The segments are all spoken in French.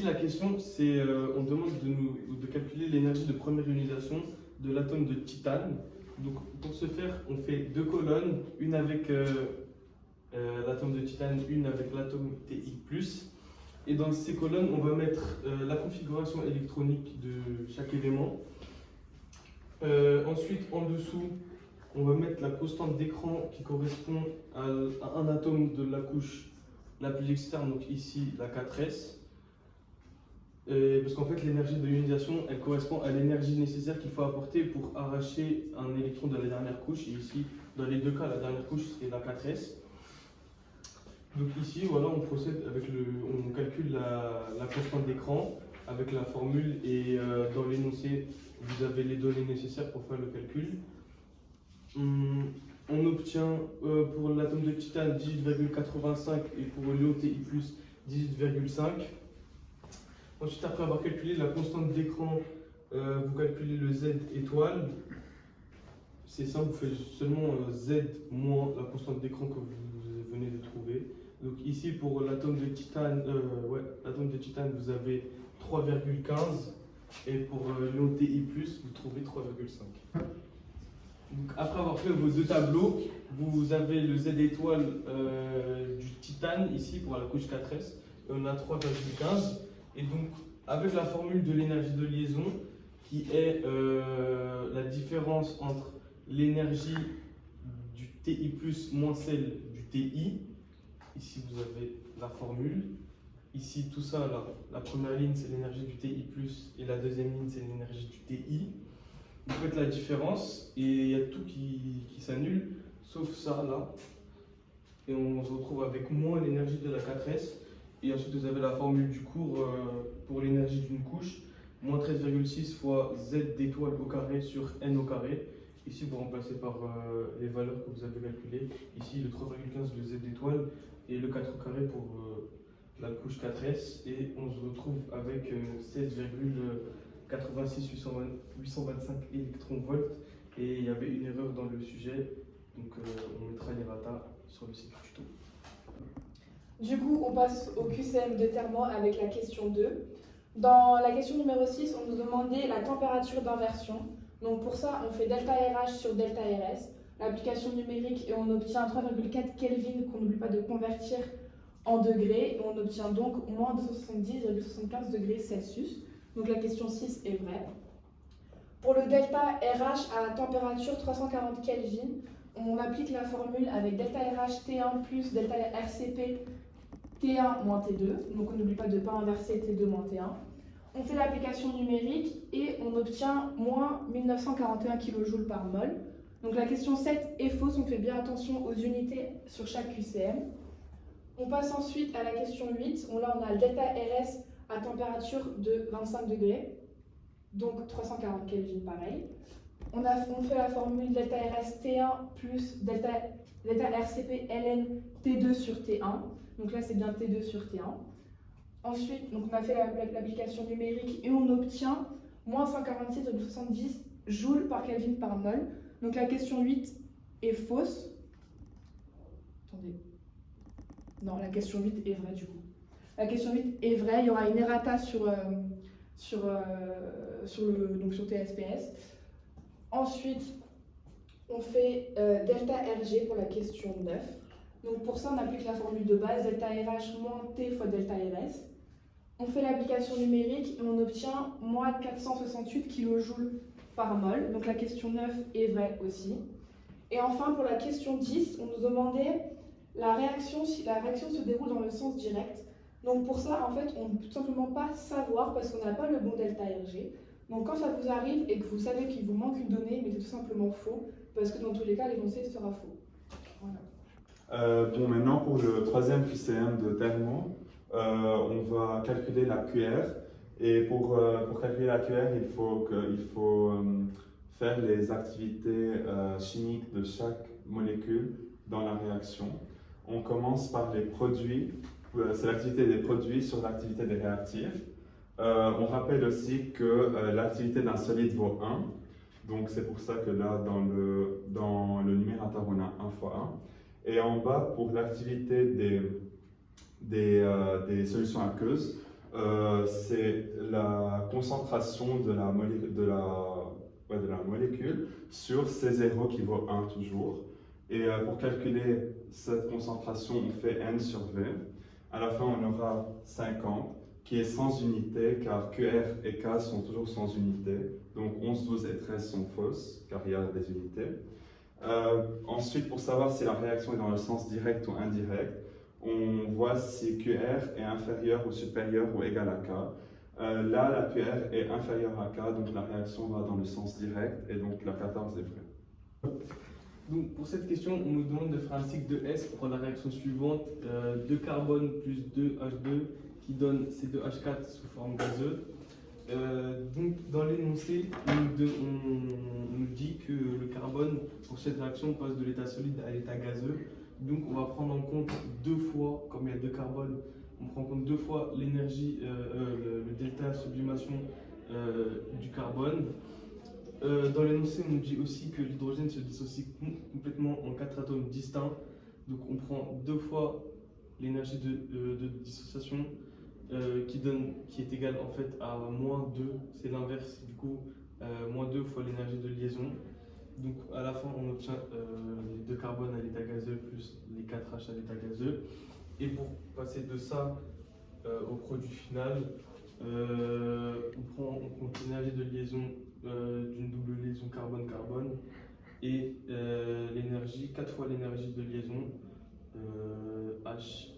ici, la question, c'est on demande de calculer l'énergie de première ionisation de l'atome de titane. Donc, pour ce faire, on fait deux colonnes, une avec l'atome de titane, une avec l'atome Ti+. Et dans ces colonnes, on va mettre la configuration électronique de chaque élément. Ensuite, en dessous, on va mettre la constante d'écran qui correspond à un atome de la couche la plus externe, donc ici la 4s. Parce qu'en fait, l'énergie de l'ionisation, elle correspond à l'énergie nécessaire qu'il faut apporter pour arracher un électron de la dernière couche. Et ici, dans les deux cas, la dernière couche serait la 4s. Donc ici, voilà, on procède avec on calcule la constante d'écran avec la formule et dans l'énoncé, vous avez les données nécessaires pour faire le calcul. On obtient pour l'atome de titane 18,85 et pour l'ion Ti+, 18,5. Ensuite, après avoir calculé la constante d'écran, vous calculez le Z étoile. C'est simple, vous faites seulement Z moins la constante d'écran que vous venez de trouver. Donc ici, pour l'atome de titane, vous avez 3,15 et pour l'ion Ti+, vous trouvez 3,5. Donc après avoir fait vos deux tableaux, vous avez le Z étoile du titane ici pour la couche 4s et on a 3,15. Et donc avec la formule de l'énergie de liaison qui est la différence entre l'énergie du Ti+ moins celle du Ti. Ici, vous avez la formule. Ici, tout ça, là, la première ligne, c'est l'énergie du Ti+, et la deuxième ligne, c'est l'énergie du Ti. Vous faites la différence, et il y a tout qui s'annule, sauf ça, là. Et on se retrouve avec moins l'énergie de la 4s. Et ensuite, vous avez la formule du cours pour l'énergie d'une couche, moins 13,6 fois Z d'étoile au carré sur N au carré. Ici, vous remplacez par les valeurs que vous avez calculées. Ici, le 3,15 de Z d'étoile et le 4 au carré pour la couche 4s. Et on se retrouve avec 16,825 électronvolts. Et il y avait une erreur dans le sujet. Donc, on mettra l'errata sur le site du tuto. Du coup, on passe au QCM de Thermo avec la question 2. Dans la question numéro 6, on nous demandait la température d'inversion. Donc pour ça, on fait delta RH sur delta RS, l'application numérique, et on obtient 3,4 Kelvin qu'on n'oublie pas de convertir en degrés. Et on obtient donc moins 270,75 degrés Celsius. Donc la question 6 est vraie. Pour le delta RH à température 340 Kelvin, on applique la formule avec delta RH T1 plus delta RCP T1 moins T2. Donc on n'oublie pas de ne pas inverser T2 moins T1. On fait l'application numérique et on obtient moins 1941 kJ par mol. Donc la question 7 est fausse, on fait bien attention aux unités sur chaque QCM. On passe ensuite à la question 8. Là, on a le delta RS à température de 25 degrés, donc 340 Kelvin pareil. On fait la formule delta RS T1 plus delta RCP ln T2 sur T1. Donc là, c'est bien T2 sur T1. Ensuite, donc on a fait l'application numérique et on obtient moins 146,70 joules par Kelvin par mol. Donc la question 8 est fausse. Attendez. Non, la question 8 est vraie du coup. La question 8 est vraie. Il y aura une errata sur TSPS. Ensuite, on fait delta RG pour la question 9. Donc pour ça, on applique la formule de base, delta RH moins T fois delta RS. On fait l'application numérique et on obtient moins 468 kJ par mol. Donc la question 9 est vraie aussi. Et enfin, pour la question 10, on nous demandait la réaction, si la réaction se déroule dans le sens direct. Donc pour ça, en fait, on ne peut tout simplement pas savoir parce qu'on n'a pas le bon delta RG. Donc quand ça vous arrive et que vous savez qu'il vous manque une donnée, mettez tout simplement faux, parce que dans tous les cas, l'énoncé sera faux. Voilà. Bon, maintenant pour le troisième QCM de Thermo, on va calculer la QR. Et pour calculer la QR, il faut faire les activités chimiques de chaque molécule dans la réaction. On commence par les produits, c'est l'activité des produits sur l'activité des réactifs. On rappelle aussi que l'activité d'un solide vaut 1. Donc c'est pour ça que là, dans le numérateur, on a 1 fois 1. Et en bas, pour l'activité des solutions aqueuses, c'est la concentration de la molécule sur C0 qui vaut 1 toujours. Et pour calculer cette concentration, on fait N sur V. À la fin, on aura 50, qui est sans unité, car QR et K sont toujours sans unité. Donc 11, 12 et 13 sont fausses, car il y a des unités. Ensuite, pour savoir si la réaction est dans le sens direct ou indirect, on voit si QR est inférieur ou supérieur ou égal à K. Là, la QR est inférieure à K, donc la réaction va dans le sens direct, et donc la 14 est vraie. Donc pour cette question, on nous demande de faire un cycle de S pour la réaction suivante, 2 carbone plus 2 H2 qui donne C2H4 sous forme gazeuse. Donc dans l'énoncé, on nous dit que le carbone pour cette réaction passe de l'état solide à l'état gazeux. Donc on va prendre en compte deux fois, comme il y a 2 carbones, on prend en compte 2 fois l'énergie, le delta sublimation du carbone. Dans l'énoncé, on nous dit aussi que l'hydrogène se dissocie complètement en 4 atomes distincts. Donc on prend 2 fois l'énergie de dissociation qui est égale en fait à moins 2. C'est l'inverse, du coup, moins 2 fois l'énergie de liaison. Donc à la fin, on obtient les 2 carbones à l'état gazeux plus les 4 H à l'état gazeux. Et pour passer de ça au produit final, on prend en compte l'énergie de liaison d'une double liaison carbone-carbone et l'énergie, 4 fois l'énergie de liaison H.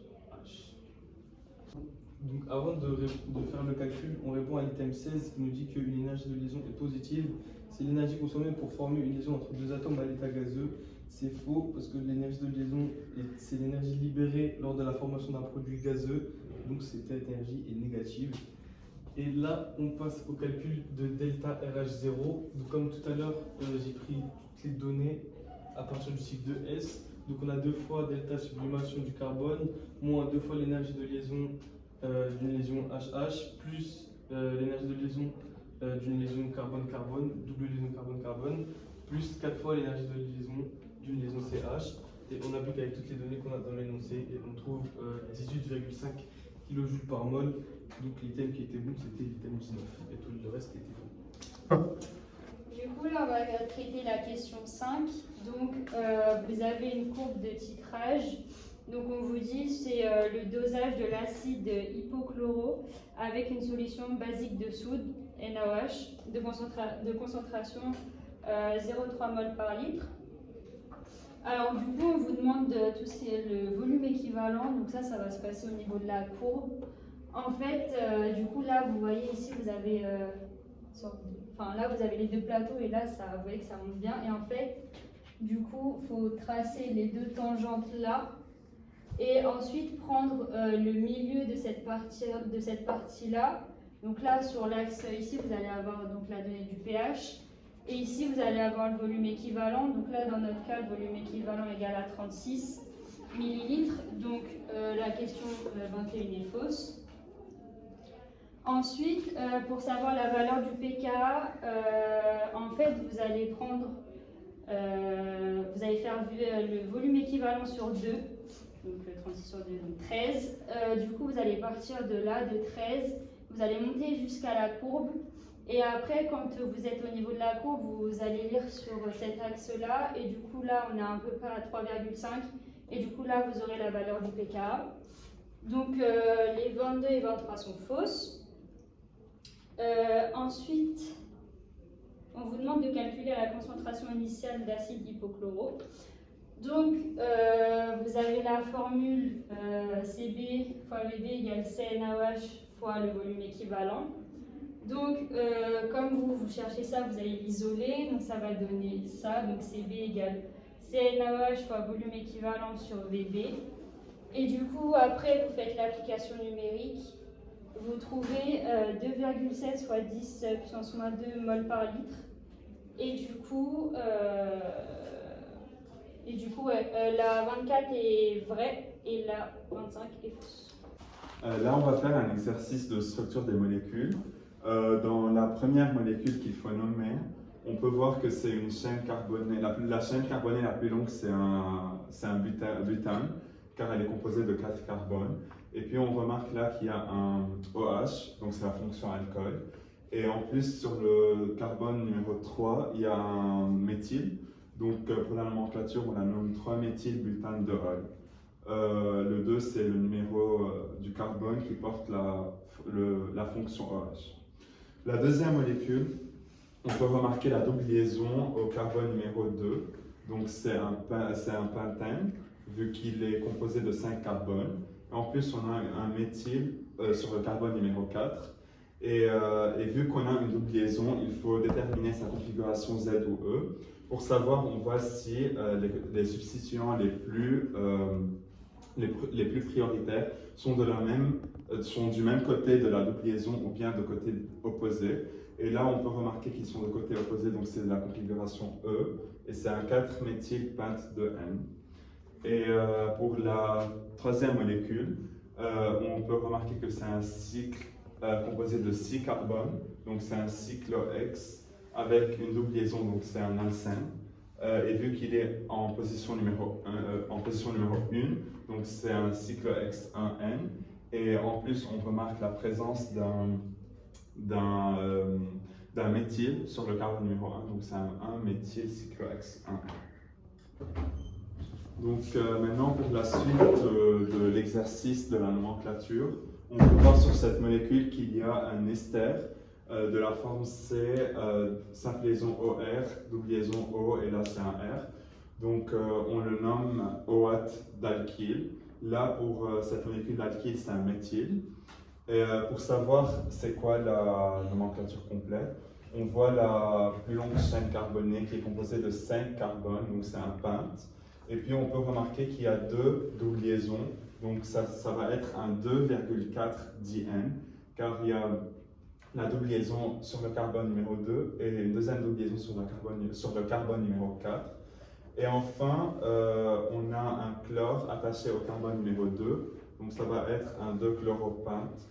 Donc avant de faire le calcul, on répond à l'item 16 qui nous dit qu'une énergie de liaison est positive. C'est l'énergie consommée pour former une liaison entre 2 atomes à l'état gazeux. C'est faux parce que l'énergie de liaison, c'est l'énergie libérée lors de la formation d'un produit gazeux. Donc cette énergie est négative. Et là, on passe au calcul de delta RH0. Donc comme tout à l'heure, j'ai pris toutes les données à partir du cycle de S. Donc on a 2 fois delta sublimation du carbone, moins 2 fois l'énergie de liaison d'une liaison HH, plus l'énergie de liaison d'une liaison carbone-carbone, double liaison carbone-carbone, plus 4 fois l'énergie de liaison d'une liaison CH. Et on applique avec toutes les données qu'on a dans l'énoncé et on trouve 18,5 kJ par mol. Donc l'item qui était bon, c'était l'item 19 et tout le reste était faux. Du coup, là, on va traiter la question 5. Donc, vous avez une courbe de titrage. Donc, on vous dit c'est le dosage de l'acide hypochloro avec une solution basique de soude, NaOH, de concentration 0,3 mol par litre. Alors, du coup, on vous demande tout ce qui est le volume équivalent. Donc, ça va se passer au niveau de la courbe. En fait, du coup, là, vous voyez ici, vous avez là, vous avez les 2 plateaux et là, vous voyez que ça monte bien. Et en fait, du coup, il faut tracer les 2 tangentes là et ensuite prendre le milieu de cette partie-là. Donc là, sur l'axe ici, vous allez avoir donc, la donnée du pH. Et ici, vous allez avoir le volume équivalent. Donc là, dans notre cas, le volume équivalent égale à 36 millilitres. Donc la question 21 est fausse. Ensuite, pour savoir la valeur du pK, en fait, vous allez prendre, vous allez faire le volume équivalent sur 2, donc 36 sur 2, donc 13. Du coup, vous allez partir de là, de 13, vous allez monter jusqu'à la courbe. Et après, quand vous êtes au niveau de la courbe, vous allez lire sur cet axe-là. Et du coup, là, on est à peu près à 3,5. Et du coup, là, vous aurez la valeur du pK. Donc, les 22 et 23 sont fausses. Ensuite, on vous demande de calculer la concentration initiale d'acide hypochloro. Donc, vous avez la formule Cb fois Vb égale CnOH fois le volume équivalent. Donc, comme vous cherchez ça, vous allez l'isoler. Donc, ça va donner ça. Donc, Cb égale CnOH fois volume équivalent sur Vb. Et du coup, après, vous faites l'application numérique. Vous trouvez 2,16 fois 10 puissance moins 2 mol par litre. Et du coup, la 24 est vraie et la 25 est fausse. Là, on va faire un exercice de structure des molécules. Dans la première molécule qu'il faut nommer, on peut voir que c'est une chaîne carbonée. La chaîne carbonée la plus longue, c'est un butane, car elle est composée de 4 carbones. Et puis on remarque là qu'il y a un OH, donc c'est la fonction alcool. Et en plus, sur le carbone numéro 3, il y a un méthyle. Donc pour la nomenclature, on la nomme 3-méthylbutane de Hall. Le 2, c'est le numéro du carbone qui porte la fonction OH. La deuxième molécule, on peut remarquer la double liaison au carbone numéro 2. Donc c'est un pentène, vu qu'il est composé de 5 carbones. En plus, on a un méthyle sur le carbone numéro 4. Et vu qu'on a une double liaison, il faut déterminer sa configuration Z ou E. Pour savoir, on voit si les substituants les plus prioritaires sont du même côté de la double liaison ou bien de côté opposé. Et là, on peut remarquer qu'ils sont de côté opposé, donc c'est la configuration E, et c'est un 4-méthylpente de N. Et pour la troisième molécule, on peut remarquer que c'est un cycle composé de 6 carbones, donc c'est un cyclohex avec une double liaison, donc c'est un alcène. Et vu qu'il est en position numéro 1, donc c'est un cyclohex 1N. Et en plus, on remarque la présence d'un méthyle sur le carbone numéro 1, donc c'est un 1-méthylcyclohex 1N. Donc maintenant, pour la suite de l'exercice de la nomenclature, on peut voir sur cette molécule qu'il y a un ester de la forme C, simple liaison OR, double liaison O, et là c'est un R. Donc on le nomme OAT d'alkyle. Là, pour cette molécule d'alkyle, c'est un méthyle. Et pour savoir c'est quoi la nomenclature complète, on voit la plus longue chaîne carbonée qui est composée de 5 carbones, donc c'est un pente. Et puis on peut remarquer qu'il y a 2 doubles liaisons, donc ça va être un 2,4-diène, car il y a la double liaison sur le carbone numéro 2 et une deuxième double liaison sur le carbone numéro 4. Et enfin, on a un chlore attaché au carbone numéro 2, donc ça va être un 2-chloropente.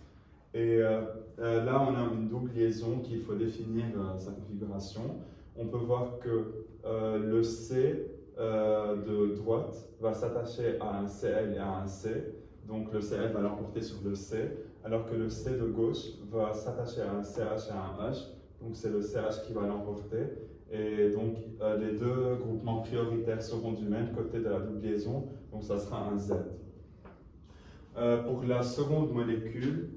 Et là, on a une double liaison qu'il faut définir sa configuration. On peut voir que le C de droite va s'attacher à un Cl et à un C, donc le Cl va l'emporter sur le C, alors que le C de gauche va s'attacher à un CH et à un H, donc c'est le CH qui va l'emporter, et donc les deux groupements prioritaires seront du même côté de la double liaison, donc ça sera un Z. Pour la seconde molécule,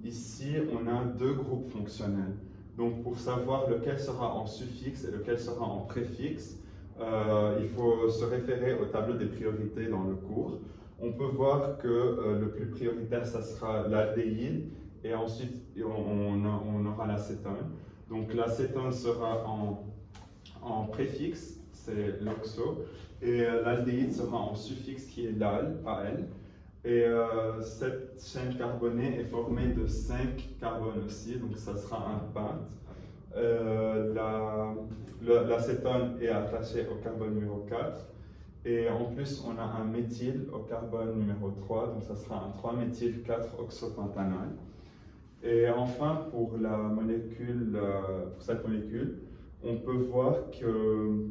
ici on a 2 groupes fonctionnels. Donc pour savoir lequel sera en suffixe et lequel sera en préfixe, il faut se référer au tableau des priorités dans le cours. On peut voir que le plus prioritaire, ça sera l'aldéhyde, et ensuite on aura l'acétone. Donc l'acétone sera en préfixe, c'est l'oxo, et l'aldéhyde sera en suffixe qui est l'al, AL. Et cette chaîne carbonée est formée de 5 carbones aussi, donc ça sera un pente. L'acétone est attaché au carbone numéro 4. Et en plus, on a un méthyle au carbone numéro 3, donc ça sera un 3-méthyl-4-oxopentanol. Et enfin, pour cette molécule, on peut voir que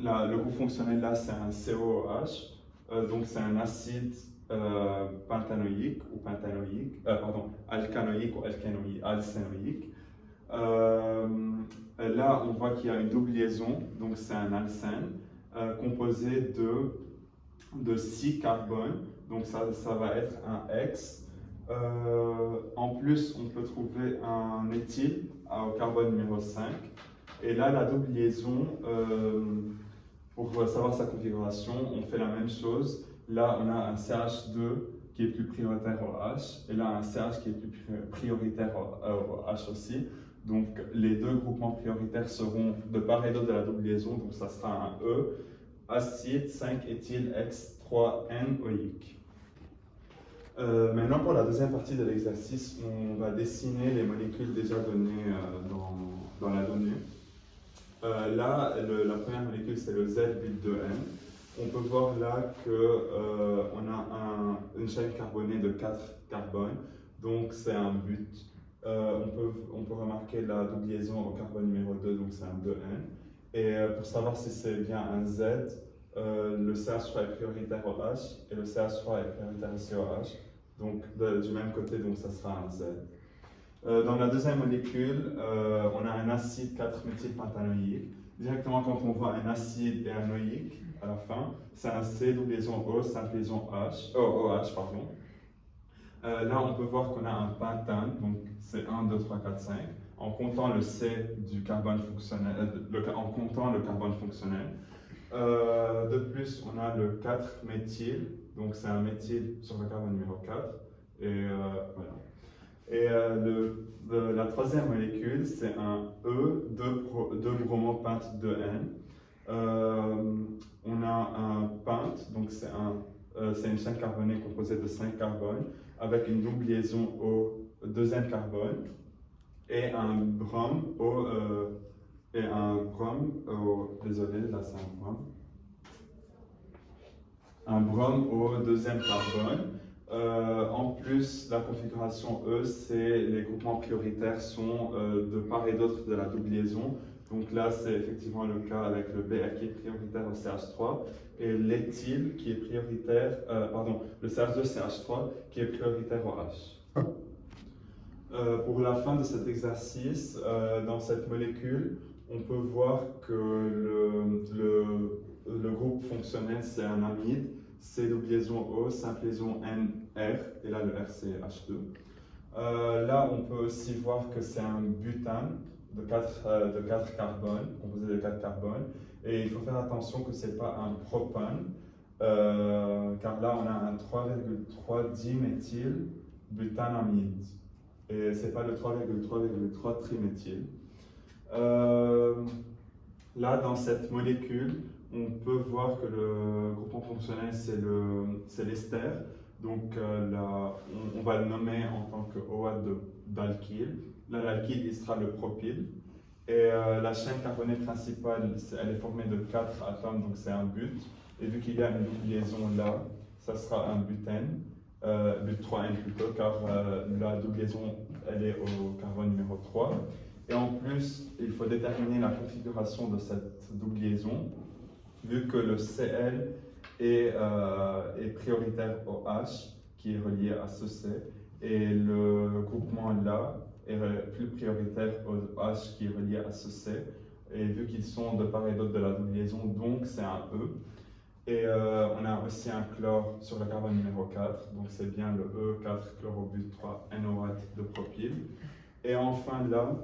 le groupe fonctionnel là, c'est un COOH, donc c'est un acide pentanoïque ou alcanoïque ou alcénoïque. Là, on voit qu'il y a une double liaison, donc c'est un alcène composé de 6 carbones, donc ça va être un X. En plus, on peut trouver un éthyle au carbone numéro 5. Et là, la double liaison, pour savoir sa configuration, on fait la même chose. Là, on a un CH2 qui est plus prioritaire au H, et là, un CH qui est plus prioritaire au H aussi. Donc, les deux groupements prioritaires seront de part et d'autre de la double liaison, donc ça sera un E, acide 5-éthyle-X3-N-oïque. Maintenant, pour la deuxième partie de l'exercice, on va dessiner les molécules déjà données dans la donnée. Là, la première molécule, c'est le Z-but-2N. On peut voir là qu'on a une chaîne carbonée de 4 carbones, donc c'est un but. On peut remarquer la double liaison au carbone numéro 2, donc c'est un 2N. Et pour savoir si c'est bien un Z, le CH3 est prioritaire au H et le CH3 est prioritaire aussi au H. Donc du même côté, donc ça sera un Z. Dans la deuxième molécule, on a un acide 4-méthylpentanoïque. Directement, quand on voit un acide et un noïque à la fin, c'est un C, double liaison O, simple liaison H, OH, pardon. Là, on peut voir qu'on a un pentane, donc c'est 1, 2, 3, 4, 5, en comptant le C du carbone fonctionnel, en comptant le carbone fonctionnel. De plus, on a le 4-méthyl, donc c'est un méthyle sur le carbone numéro 4. Et voilà. Et la troisième molécule, c'est un E, 2 bromopente 2N. On a un pente, donc c'est une chaîne carbonée composée de 5 carbones, avec une double liaison au deuxième carbone, et un brome désolé, là c'est un brome. Un brome au deuxième carbone. En plus, la configuration E, c'est les groupements prioritaires sont de part et d'autre de la double liaison. Donc là, c'est effectivement le cas avec le BR qui est prioritaire au CH3 et l'éthyle qui est prioritaire, le CH2CH3 qui est prioritaire au H. Pour la fin de cet exercice, dans cette molécule, on peut voir que le groupe fonctionnel, c'est un amide, C double liaison O, simple liaison NR, et là le R c'est H2. Là, on peut aussi voir que c'est un butane de 4 carbones, composé de 4 carbones, et il faut faire attention que ce n'est pas un propane, car là on a un 3,3 diméthyl butanamide, et ce n'est pas le 3,3,3 triméthyl. Là, dans cette molécule, on peut voir que le groupement fonctionnel, c'est l'ester. Donc là, on va le nommer en tant que OH d'alkyle. Là, l'alkyle, il sera le propyle. Et la chaîne carbonée principale, elle est formée de 4 atomes, donc c'est un but. Et vu qu'il y a une double liaison là, ça sera un butène, but 3N plutôt, car la double liaison, elle est au carbone numéro 3. Et en plus, il faut déterminer la configuration de cette double liaison, vu que le Cl est prioritaire au H, qui est relié à ce C, et le groupement là est plus prioritaire au H, qui est relié à ce C. Et vu qu'ils sont de part et d'autre de la double liaison, donc c'est un E. Et on a aussi un chlore sur le carbone numéro 4, donc c'est bien le E4 chlorobut 3 NOH de propyle. Et enfin là,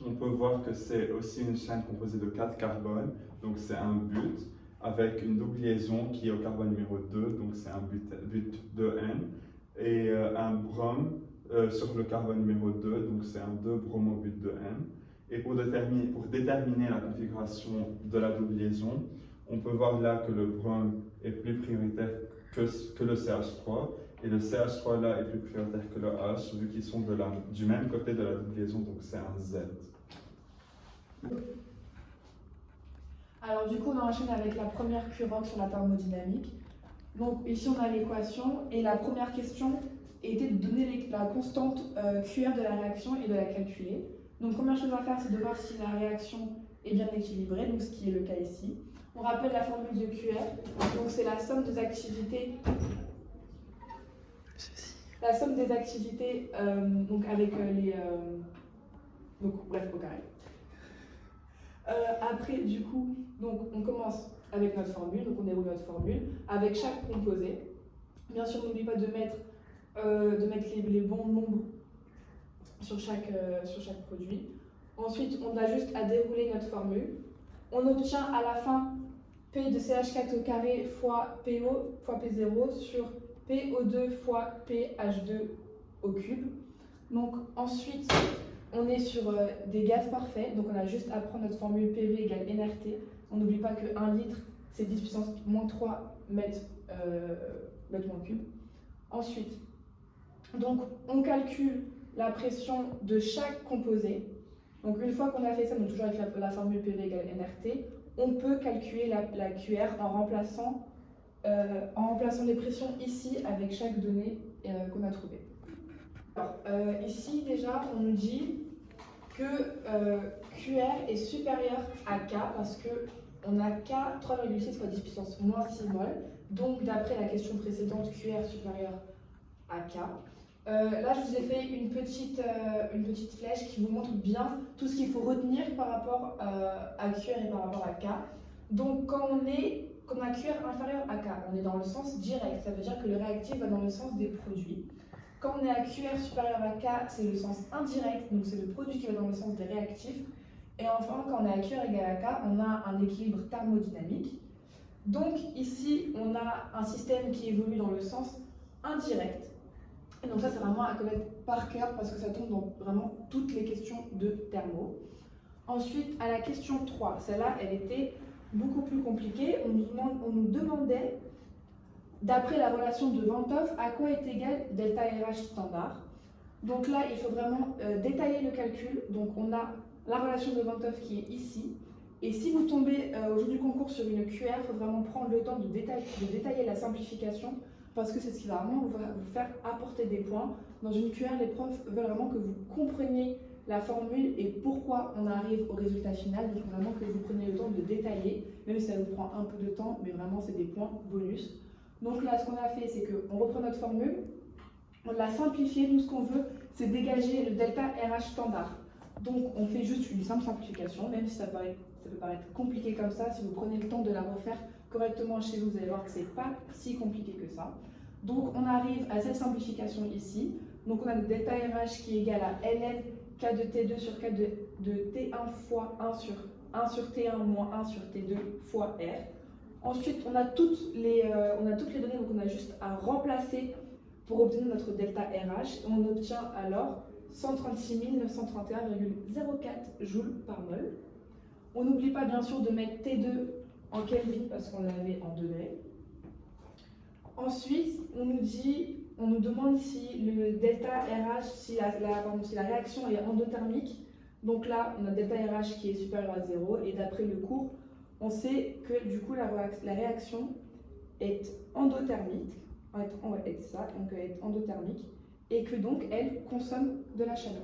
on peut voir que c'est aussi une chaîne composée de 4 carbones, donc c'est un but, avec une double liaison qui est au carbone numéro 2, donc c'est un but 2N, et un brome sur le carbone numéro 2, donc c'est un 2 bromobut 2N. Et pour déterminer la configuration de la double liaison, on peut voir là que le brome est plus prioritaire que le CH3, et le CH3 là est plus prioritaire que le H, vu qu'ils sont du même côté de la double liaison, donc c'est un Z. Alors du coup, on enchaîne avec la première QROC sur la thermodynamique. Donc ici, on a l'équation, et la première question était de donner la constante QR de la réaction et de la calculer. Donc première chose à faire, c'est de voir si la réaction est bien équilibrée, donc ce qui est le cas ici. On rappelle la formule de QR, donc c'est la somme des activités. La somme des activités, donc avec les. Donc bref, au carré. Après, du coup, donc on commence avec notre formule, donc on déroule notre formule avec chaque composé. Bien sûr, n'oublie pas de mettre les bons nombres sur chaque produit. Ensuite, on a juste à dérouler notre formule. On obtient à la fin P de CH4 au carré fois PO fois P0 sur PO2 fois PH2 au cube. Donc ensuite, on est sur des gaz parfaits, donc on a juste à prendre notre formule PV égale nRT. On n'oublie pas que 1 litre, c'est 10 puissance moins 3 mètres moins cube. Ensuite, donc on calcule la pression de chaque composé. Donc une fois qu'on a fait ça, donc toujours avec la formule PV égale nRT, on peut calculer la QR en remplaçant les pressions ici avec chaque donnée qu'on a trouvée. Alors, ici déjà, on nous dit que QR est supérieur à K parce que on a K 3,6 fois 10 puissance moins 6 mol. Donc d'après la question précédente, QR supérieur à K. Là, je vous ai fait une petite flèche qui vous montre bien tout ce qu'il faut retenir par rapport à QR et par rapport à K. Donc quand on a QR inférieur à K, on est dans le sens direct, ça veut dire que le réactif va dans le sens des produits. Quand on est à QR supérieur à K, c'est le sens indirect, donc c'est le produit qui va dans le sens des réactifs. Et enfin, quand on est à QR égal à K, on a un équilibre thermodynamique. Donc ici, on a un système qui évolue dans le sens indirect. Et donc ça, c'est vraiment à connaître par cœur parce que ça tombe dans vraiment toutes les questions de thermo. Ensuite, à la question 3, celle-là, elle était beaucoup plus compliquée. On nous demandait, d'après la relation de Van 't Hoff, à quoi est égal delta RH standard. Donc là, il faut vraiment détailler le calcul. Donc on a la relation de Van 't Hoff qui est ici. Et si vous tombez au jour du concours sur une QR, il faut vraiment prendre le temps de détailler la simplification parce que c'est ce qui va vraiment vous faire apporter des points. Dans une QR, les profs veulent vraiment que vous compreniez la formule et pourquoi on arrive au résultat final. Donc vraiment que vous preniez le temps de détailler, même si ça vous prend un peu de temps, mais vraiment c'est des points bonus. Donc là, ce qu'on a fait, c'est qu'on reprend notre formule, on l'a simplifiée. Nous, ce qu'on veut, c'est dégager le delta RH standard. Donc on fait juste une simple simplification, même si ça peut paraître compliqué comme ça. Si vous prenez le temps de la refaire correctement chez vous, vous allez voir que c'est pas si compliqué que ça. Donc on arrive à cette simplification ici. Donc on a le delta RH qui est égal à ln K de T2 sur K de T1 fois 1 sur T1 moins 1 sur T2 fois R. Ensuite on a toutes les données, donc on a juste à remplacer pour obtenir notre delta RH. On obtient alors 136 931,04 joules par mol. On n'oublie pas bien sûr de mettre T2 en Kelvin parce qu'on l'avait en degrés. Ensuite, on nous demande si le delta RH, si la réaction est endothermique. Donc là, on a delta RH qui est supérieur à 0 et d'après le cours, on sait que du coup la réaction est endothermique. Donc elle est endothermique et que donc elle consomme de la chaleur.